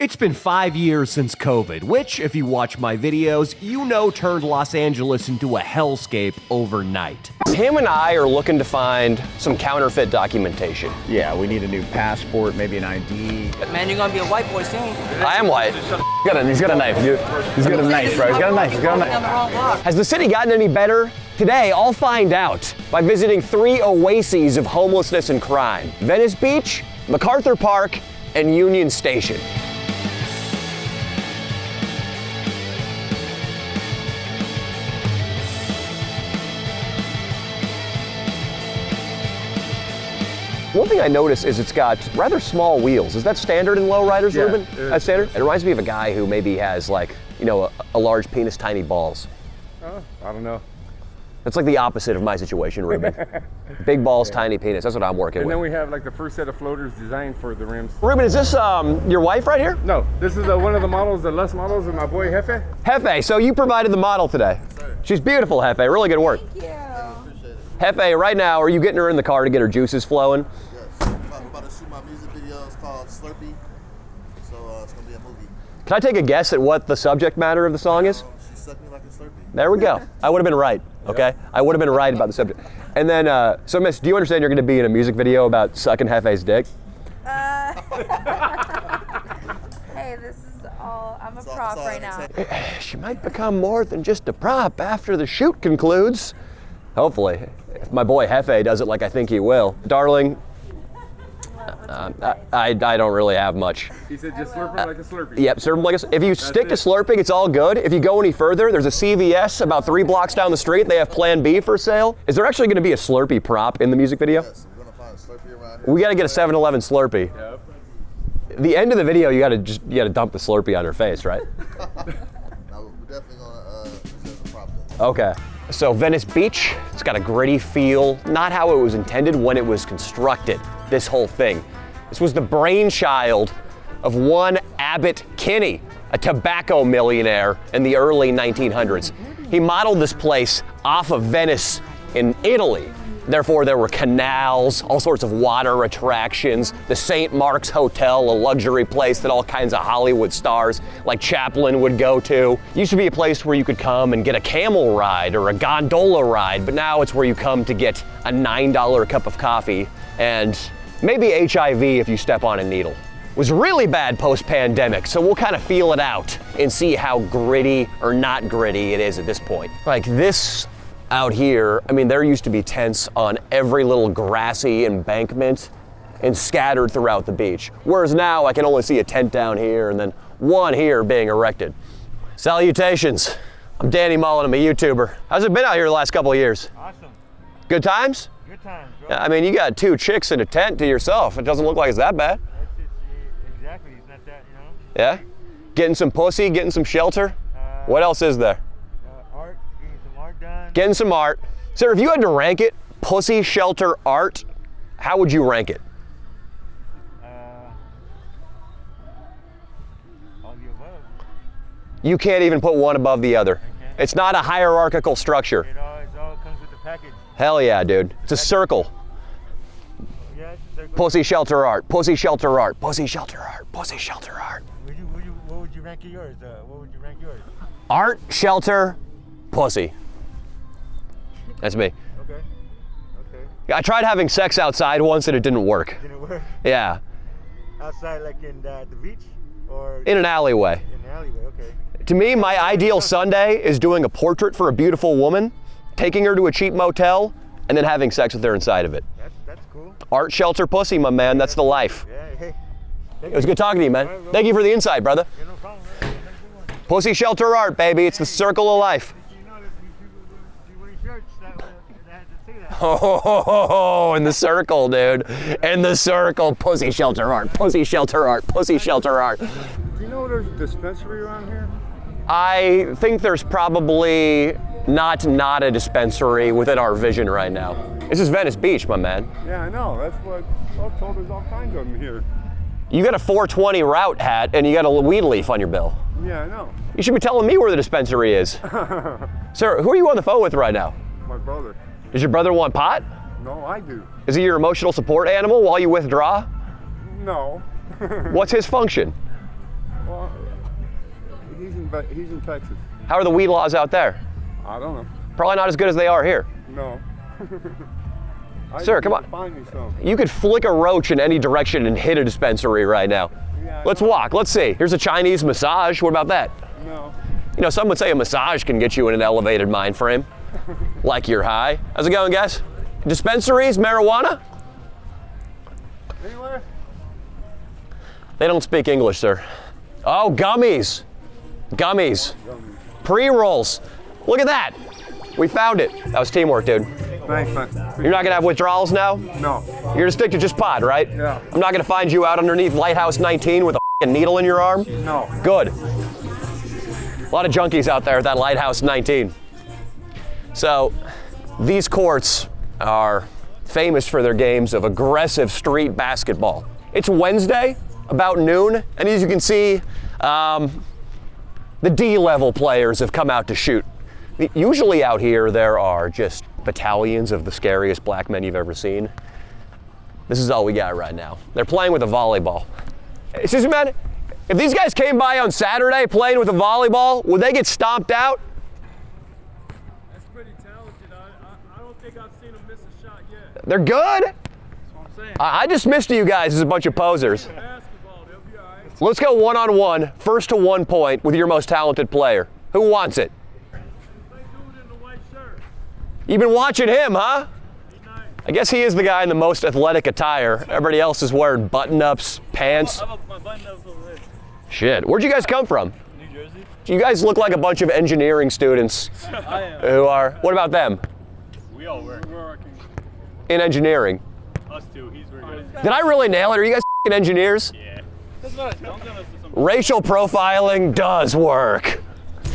It's been 5 years since COVID, which, if you watch my videos, you know turned Los Angeles into a hellscape overnight. Him and I are looking to find some counterfeit documentation. Yeah, we need a new passport, maybe an ID. Man, you're gonna be a white boy soon. I am white. He's got a knife, dude. He's got a knife, bro. He's got a knife. He's got a knife. On the wrong block. Has the city gotten any better? Today, I'll find out by visiting 3 oases of homelessness and crime: Venice Beach, MacArthur Park, and Union Station. One thing I notice is it's got rather small wheels. Is that standard in lowriders, Yeah, Ruben? it is. That's standard? It reminds me of a guy who maybe has, like, you know, a large penis, tiny balls. I don't know. That's like the opposite of my situation, Ruben. Big balls, tiny penis. That's what I'm working And with. then we have like the first set of floaters designed for the rims. Ruben, is this your wife right here? No, this is one of the models, the less models of my boy Jefe. Hefe, so you provided the model today. She's beautiful, Hefe. Really good work. Thank you. Hefe, right now, are you getting her in the car to get her juices flowing? Yes, I'm about to shoot my music video. It's called Slurpee, so it's gonna be a movie. Can I take a guess at what the subject matter of the song is? She sucked me like a Slurpee. There we go. I would have been right, okay? I would have been right about the subject. And then, so Miss, do you understand you're gonna be in a music video about sucking Hefe's dick? Hey, this is all, I'm a prop right now. She might become more than just a prop after the shoot concludes. Hopefully, if my boy Jefe does it like I think he will. Darling, I don't really have much. He said just slurp it like a Slurpee. Yep, serve 'em like if you stick to it. slurping, it's all good. If you go any further, there's a CVS about 3 blocks down the street. They have Plan B for sale. Is there actually gonna be a Slurpee prop in the music video? Yes, we're gonna find a Slurpee around here. We gotta get a 7-Eleven Slurpee. Yep. The end of the video, you gotta dump the Slurpee on her face, right? No, we're definitely gonna use it as a prop then. Okay. So Venice Beach, it's got a gritty feel, not how it was intended when it was constructed, this whole thing. This was the brainchild of one Abbott Kinney, a tobacco millionaire in the early 1900s. He modeled this place off of Venice in Italy. Therefore, there were canals, all sorts of water attractions, the St. Mark's Hotel, a luxury place that all kinds of Hollywood stars like Chaplin would go to. It used to be a place where you could come and get a camel ride or a gondola ride, but now it's where you come to get a $9 cup of coffee and maybe HIV if you step on a needle. It was really bad post-pandemic, so we'll kind of feel it out and see how gritty or not gritty it is at this point. Like this out here, I mean, there used to be tents on every little grassy embankment and scattered throughout the beach. Whereas now I can only see a tent down here and then one here being erected. Salutations. I'm Danny Mullen, I'm a YouTuber. How's it been out here the last couple of years? Awesome. Good times? Good times, bro. I mean, you got 2 chicks in a tent to yourself. It doesn't look like it's that bad. Exactly, it's not that, you know. Yeah? Getting some pussy, getting some shelter. What else is there? Art, getting some art done. Getting some art. Sir, if you had to rank it, pussy, shelter, art, how would you rank it? All the above. You can't even put one above the other. Okay. It's not a hierarchical structure. It all comes with the package. Hell yeah, dude. It's a circle. Yeah, it's a circle. Pussy, shelter, art. Pussy, shelter, art. Pussy, shelter, art. Pussy, shelter, art. What would you rank yours? What would you rank yours? Art, shelter, pussy. That's me. Okay. I tried having sex outside once and it didn't work. Didn't work. Yeah, Outside, like in the beach, or in an alleyway. in the alleyway? Okay. To me, my ideal Sunday is doing a portrait for a beautiful woman, taking her to a cheap motel, and then having sex with her inside of it. That's cool. Art, shelter, pussy, my man. That's the life. Yeah. Hey. It was good talking to you, man. Thank you for the insight, brother. Yeah, no problem, man. Have a good one. Pussy, shelter, art, baby. It's the circle of life. You know that these people do wearing shirts that had to say that. Oh, in the circle, dude. In the circle. Pussy, shelter, art. Pussy, shelter, art. Pussy, shelter, art. Do you know there's a dispensary around here? I think there's probably not a dispensary within our vision right now. This is Venice Beach, my man. Yeah, I know. That's what I've told. There's all kinds of them here. You got a 420 route hat and you got a weed leaf on your bill. Yeah, I know. You should be telling me where the dispensary is. Sir, who are you on the phone with right now? My brother. Does your brother want pot? No, I do. Is he your emotional support animal while you withdraw? No. What's his function? He's in Texas. How are the weed laws out there? I don't know. Probably not as good as they are here. No. Sir, come on. Find me some. You could flick a roach in any direction and hit a dispensary right now. Yeah, Let's walk. Let's see. Here's a Chinese massage. What about that? No. You know, some would say a massage can get you in an elevated mind frame. Like you're high. How's it going, guys? Dispensaries, marijuana? Anywhere? They don't speak English, sir. Oh, gummies. Gummies. Pre-rolls. Look at that. We found it. That was teamwork, dude. Thanks, man. You're not gonna have withdrawals now? No. You're gonna stick to just pot, right? Yeah. I'm not gonna find you out underneath Lighthouse 19 with a f***ing needle in your arm? No. Good. A lot of junkies out there at that Lighthouse 19. So, these courts are famous for their games of aggressive street basketball. It's Wednesday, about noon, and as you can see, the D-level players have come out to shoot. Usually out here, there are just battalions of the scariest black men you've ever seen. This is all we got right now. They're playing with a volleyball. Excuse me, man, if these guys came by on Saturday playing with a volleyball, would they get stomped out? That's pretty talented. I don't think I've seen him miss a shot yet. They're good? That's what I'm saying. I dismissed you guys as a bunch of posers. Basketball, they'll be all right. Let's go one-on-one, first to 1 point with your most talented player. Who wants it? Play dude in the white shirt. You've been watching him, huh? He's nice. I guess he is the guy in the most athletic attire. Everybody else is wearing button-ups, pants. My button up over there. Shit, where'd you guys come from? New Jersey? You guys look like a bunch of engineering students I am. who are, what about them? We all work. We're working. In engineering. Us two. He's very good. Did I really nail it? Are you guys f***ing engineers? Yeah. That's what don't tell us to some. Racial profiling does work.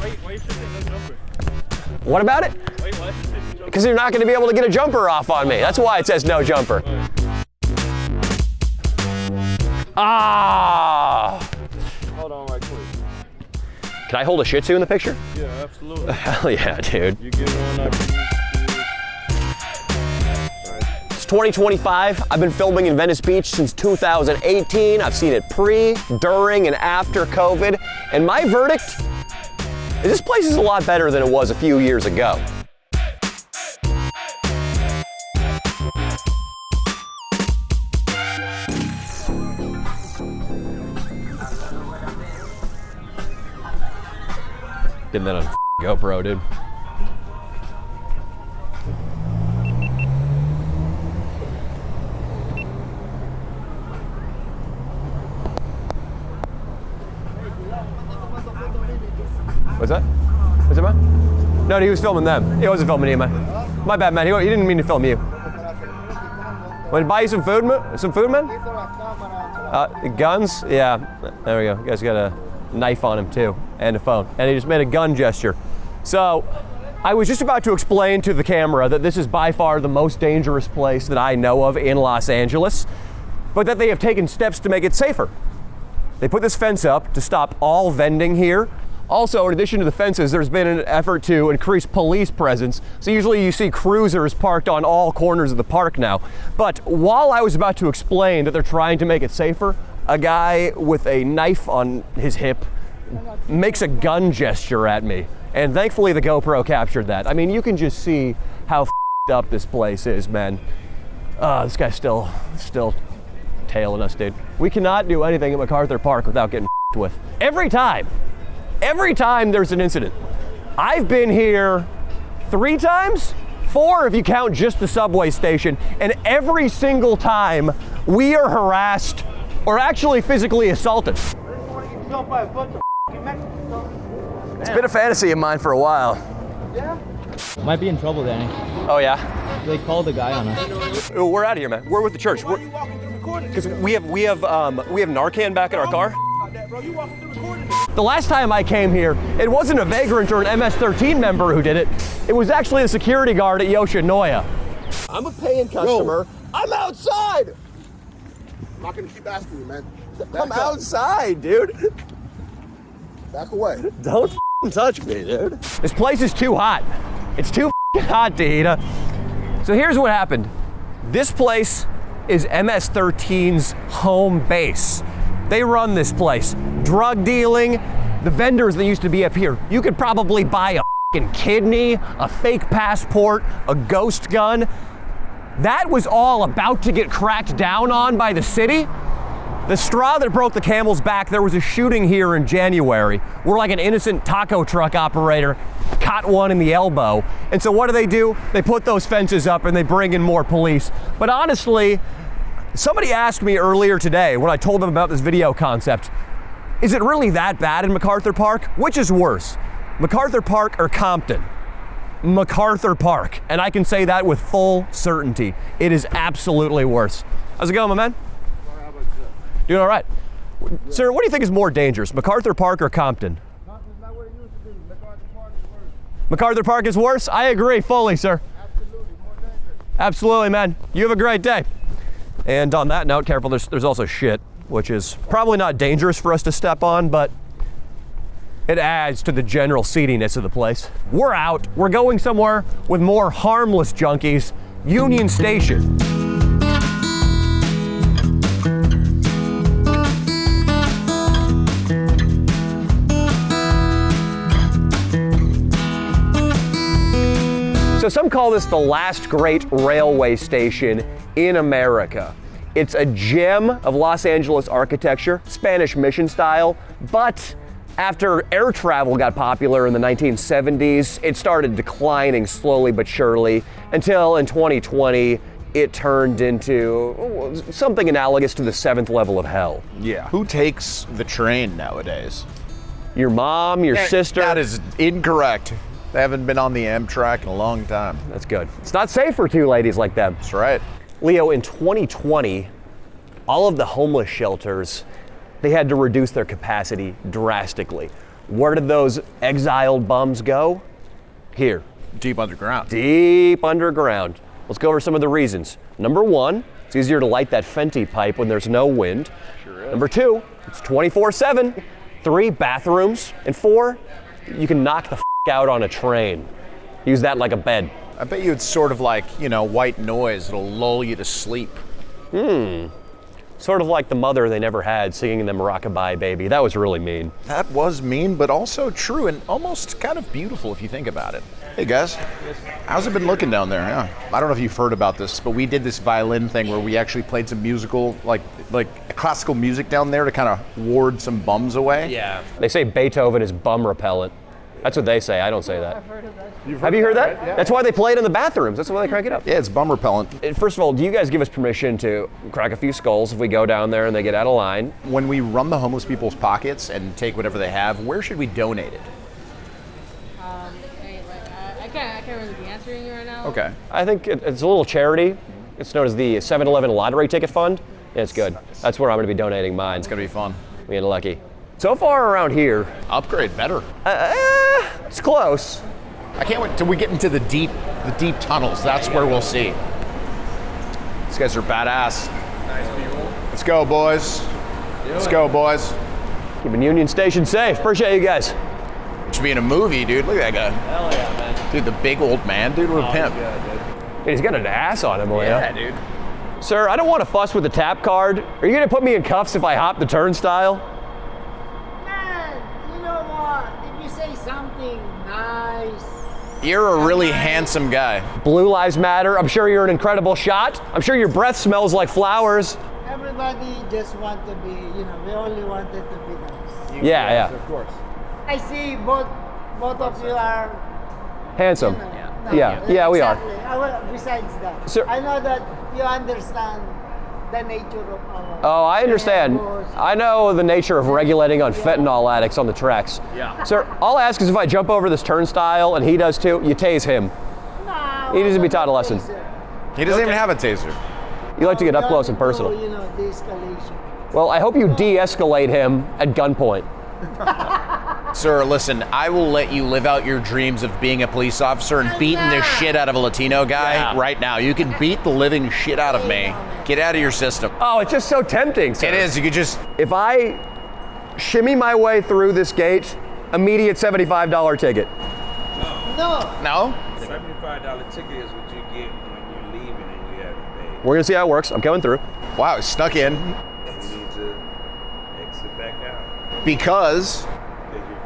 Why you should say no jumper? What about it? Why you should say no jumper? Because you're not going to be able to get a jumper off on me. That's why it says no jumper. Ah! Hold on right quick. Can I hold a Shih Tzu in the picture? Yeah, absolutely. Hell yeah, dude. You get one up. It's 2025. I've been filming in Venice Beach since 2018. I've seen it pre, during, and after COVID. And my verdict is this place is a lot better than it was a few years ago. Getting that on GoPro, dude. What's that? What's it, man? No, he was filming them. He wasn't filming you, man. My bad, man. He didn't mean to film you. Want to buy you some food, man? Some food, man? Guns? Yeah. There we go. You guys got a knife on him too, and a phone. And he just made a gun gesture. So, I was just about to explain to the camera that this is by far the most dangerous place that I know of in Los Angeles, but that they have taken steps to make it safer. They put this fence up to stop all vending here. Also, in addition to the fences, there's been an effort to increase police presence. So usually you see cruisers parked on all corners of the park now. But while I was about to explain that they're trying to make it safer, a guy with a knife on his hip makes a gun gesture at me. And thankfully the GoPro captured that. I mean, you can just see how f***ed up this place is, man. This guy's still tailing us, dude. We cannot do anything at MacArthur Park without getting f***ed with. Every time there's an incident. I've been here 3 times, 4 if you count just the subway station, and every single time we are harassed or actually physically assaulted. It's been a fantasy of mine for a while. Might be in trouble, Danny. Oh yeah? They called the guy on us. Oh, we're out of here, man. We're with the church. Because we have Narcan back in our car. The last time I came here, it wasn't a vagrant or an MS-13 member who did it. It was actually a security guard at Yoshinoya. I'm a paying customer. I'm outside. I'm not gonna keep asking you, man. I'm outside, dude. Back away. Don't touch me, dude. This place is too hot. It's too hot to eat. So here's what happened. This place is MS-13's home base. They run this place. Drug dealing, the vendors that used to be up here, you could probably buy a f***ing kidney, a fake passport, a ghost gun. That was all about to get cracked down on by the city. The straw that broke the camel's back, there was a shooting here in January where like an innocent taco truck operator caught one in the elbow. And so what do? They put those fences up and they bring in more police. But honestly, somebody asked me earlier today when I told them about this video concept, is it really that bad in MacArthur Park? Which is worse, MacArthur Park or Compton? MacArthur Park. And I can say that with full certainty. It is absolutely worse. How's it going, my man? Doing all right. Sir, what do you think is more dangerous, MacArthur Park or Compton? Compton's not what it used to be. MacArthur Park is worse. MacArthur Park is worse? I agree fully, sir. Absolutely, more dangerous. Absolutely, man. You have a great day. And on that note, careful, there's also shit, which is probably not dangerous for us to step on, but it adds to the general seediness of the place. We're out. We're going somewhere with more harmless junkies, Union Station. So some call this the last great railway station in America. It's a gem of Los Angeles architecture, Spanish Mission style, but after air travel got popular in the 1970s, it started declining slowly but surely until in 2020, it turned into something analogous to the 7th level of hell. Yeah. Who takes the train nowadays? Your mom, your sister. That is incorrect. They haven't been on the Amtrak in a long time. That's good. It's not safe for two ladies like them. That's right. Leo, in 2020, all of the homeless shelters, they had to reduce their capacity drastically. Where did those exiled bums go? Here. Deep underground. Deep underground. Let's go over some of the reasons. Number one, it's easier to light that Fenty pipe when there's no wind. Sure is. Number two, it's 24/7. 3, bathrooms. And 4, you can knock the out on a train. Use that like a bed. I bet you it's sort of like, white noise. It'll lull you to sleep. Sort of like the mother they never had singing them Rockabye Baby. That was really mean. That was mean, but also true and almost kind of beautiful if you think about it. Hey guys, how's it been looking down there? Yeah. I don't know if you've heard about this, but we did this violin thing where we actually played some musical, like classical music down there to kind of ward some bums away. Yeah. They say Beethoven is bum repellent. That's what they say. I don't say that. I've heard of that. Have you heard that? Yeah. That's why they play it in the bathrooms. That's why they crank it up. Yeah, it's bum repellent. First of all, do you guys give us permission to crack a few skulls if we go down there and they get out of line? When we run the homeless people's pockets and take whatever they have, where should we donate it? I can't really be answering you right now. Okay. I think it's a little charity. It's known as the 7-Eleven Lottery Ticket Fund. Yeah, it's good. That's where I'm going to be donating mine. It's going to be fun. We get lucky. So far around here, Upgrade better. it's close. I can't wait till we get into the deep tunnels. That's where we'll see. These guys are badass. Nice people. Let's go, boys. Let's go, boys. Keeping Union Station safe. Appreciate you guys. Should be in a movie, dude. Look at that guy. Hell yeah, man. Dude, the big old man, dude. What a pimp. Hey, he's got an ass on him, Leo. Yeah, dude. Sir, I don't want to fuss with the tap card. Are you going to put me in cuffs if I hop the turnstile? Man, you know what? If you say something nice. You're a really handsome guy. Blue Lives Matter. I'm sure you're an incredible shot. I'm sure your breath smells like flowers. Everybody just want to be, we only wanted to be nice. Yeah. Of course. I see both of you are Handsome. no, Yeah, we are. Exactly. Besides that, Sir- I know that you understand the nature of our. Oh, I understand. rules. I know the nature of regulating on fentanyl addicts on the tracks. Yeah. Sir, all I ask is if I jump over this turnstile and he does too, you tase him. No, He needs to be taught a lesson. He doesn't even have a taser. You like to get up close and personal. De-escalation. Well, I hope you de-escalate him at gunpoint. Sir, listen, I will let you live out your dreams of being a police officer and beating the shit out of a Latino guy right now. You can beat the living shit out of me. Get out of your system. Oh, it's just so tempting, sir. It is. You could just. If I shimmy my way through this gate, immediate $75 ticket. No. No? $75 ticket is what you get when you're leaving and you have to pay. We're gonna see how it works. I'm coming through. Wow, it snuck in You need to exit back out because because you're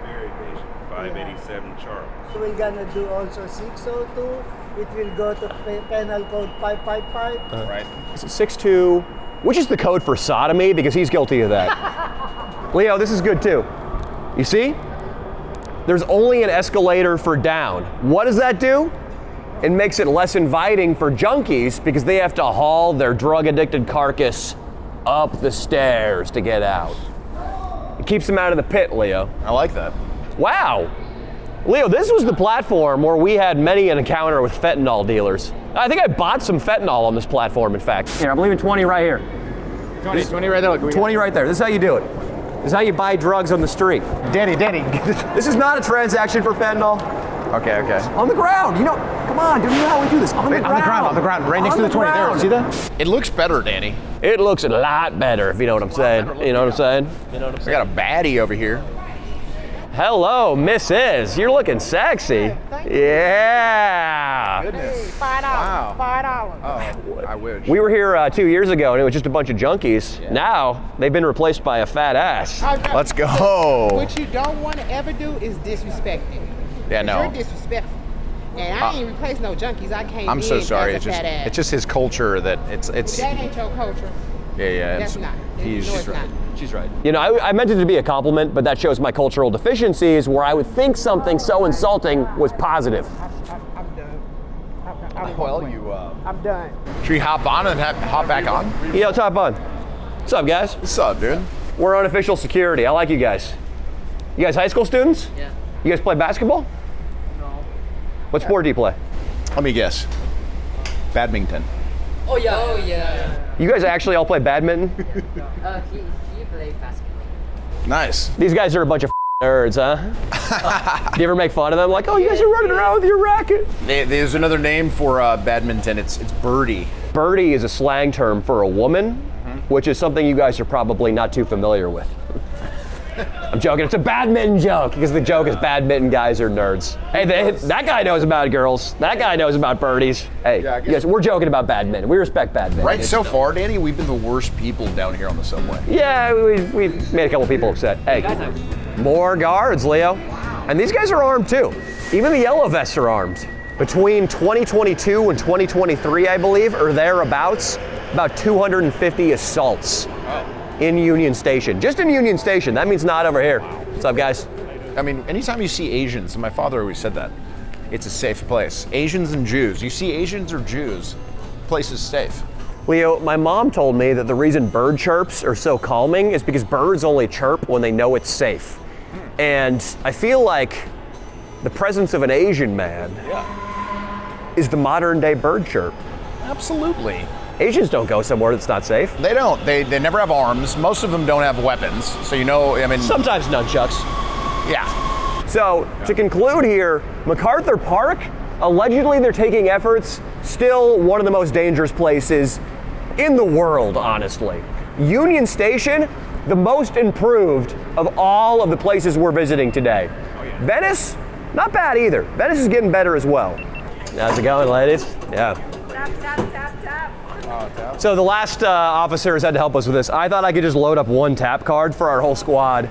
587 Charles. We're gonna do also 602. It will go to penal code 555. Right. 6'2", which is the code for sodomy, because he's guilty of that. Leo, this is good too. You see? There's only an escalator for down. What does that do? It makes it less inviting for junkies because they have to haul their drug-addicted carcass up the stairs to get out. It keeps them out of the pit, Leo. I like that. Wow. Leo, this was the platform where we had many an encounter with fentanyl dealers. I think I bought some fentanyl on this platform, in fact. Here, I'm leaving 20 right here. 20 right there. Look, 20 right there. This is how you do it. This is how you buy drugs on the street. Danny. This is not a transaction for fentanyl. Okay. On the ground. You know, come on, dude, you know how we do this. On the ground, right next to the 20. There, see that? It looks better, Danny. It looks a lot better, if you know what I'm saying. You know what I'm saying? We got a baddie over here. Hello, Mrs. You're looking sexy. Yeah. Goodness. $5. Wow. $5. Oh, I wish. We were here 2 years ago, and it was just a bunch of junkies. Yeah. Now, they've been replaced by a fat ass. Let's go. What you don't want to ever do is disrespect them. Yeah, no. You're disrespectful. And I ain't replaced no junkies. I came I'm so in sorry. as a fat ass. It's just his culture that it's. That ain't your culture. Yeah. That's not. She's right. She's right. You know, I meant it to be a compliment, but that shows my cultural deficiencies where I would think something so insulting was positive. I'm done. Well, I'm done. should we hop on and hop back on? Yo, top on. What's up, guys? What's up, dude? We're unofficial security. I like you guys. You guys high school students? Yeah. You guys play basketball? No. What sport do you play? Let me guess. Badminton. Oh yeah. You guys actually all play badminton? He played basketball. Nice. These guys are a bunch of nerds, huh? Do you ever make fun of them? Like, oh, you guys are running around with your racket. There's another name for badminton. It's birdie. Birdie is a slang term for a woman, which is something you guys are probably not too familiar with. I'm joking. It's a badminton joke because the joke is badminton guys are nerds. Hey, that guy knows about girls. That guy knows about birdies. Hey, you guys, we're joking about badminton. We respect badminton. Right, so far, Danny, we've been the worst people down here on the subway. Yeah, we've made a couple people upset. Hey, more guards, Leo. And these guys are armed too. Even the yellow vests are armed. Between 2022 and 2023, I believe, or thereabouts, about 250 assaults. In Union Station. Just in Union Station. That means not over here. What's up, guys? I mean, anytime you see Asians, and my father always said that, it's a safe place. Asians and Jews. You see Asians or Jews, place is safe. Leo, my mom told me that the reason bird chirps are so calming is because birds only chirp when they know it's safe. And I feel like the presence of an Asian man is the modern day bird chirp. Absolutely. Asians don't go somewhere that's not safe. They don't. They never have arms. Most of them don't have weapons. So you know, I mean. Sometimes nunchucks. Yeah. So to conclude here, MacArthur Park, allegedly they're taking efforts, still one of the most dangerous places in the world, honestly. Union Station, the most improved of all of the places we're visiting today. Venice, not bad either. Venice is getting better as well. How's it going, ladies? Yeah. So the last officers had to help us with this. I thought I could just load up one tap card for our whole squad.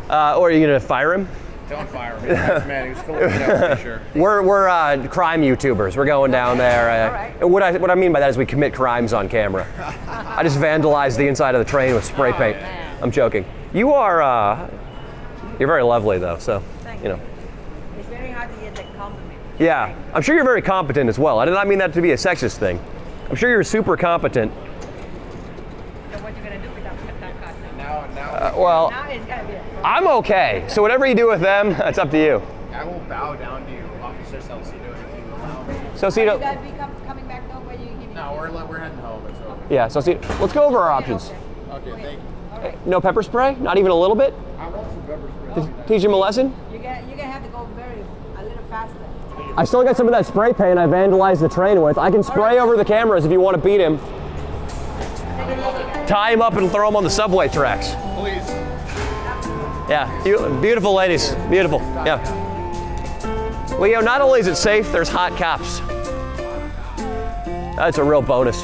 Or are you gonna fire him? Don't fire him. Man, he was Filipino for sure. We're crime YouTubers. We're going down there. What I mean by that is we commit crimes on camera. I just vandalized the inside of the train with spray paint. I'm joking. You are, you're very lovely though, so, you know. It's very hard to get that compliment. Yeah, I'm sure you're very competent as well. I did not mean that to be a sexist thing. I'm sure you're super competent. So what you gonna do with that card now? Well, Now it's gonna be I'm okay. So whatever you do with them, that's up to you. I will bow down to you, Officer Salcido, if you allow me. You Salcido. guys be coming back though? Where you giving? No, we're heading home. It's over. Yeah, Salcido. Let's go over our options. Okay, thank you. Hey, no pepper spray? Not even a little bit? I want some pepper spray. Teach him a lesson? You're gonna have to go a little faster. I still got some of that spray paint I vandalized the train with. I can spray over the cameras if you want to beat him. Tie him up and throw him on the subway tracks. Please. Yeah, beautiful ladies, beautiful, yeah. Leo, not only is it safe, there's hot cops. That's a real bonus.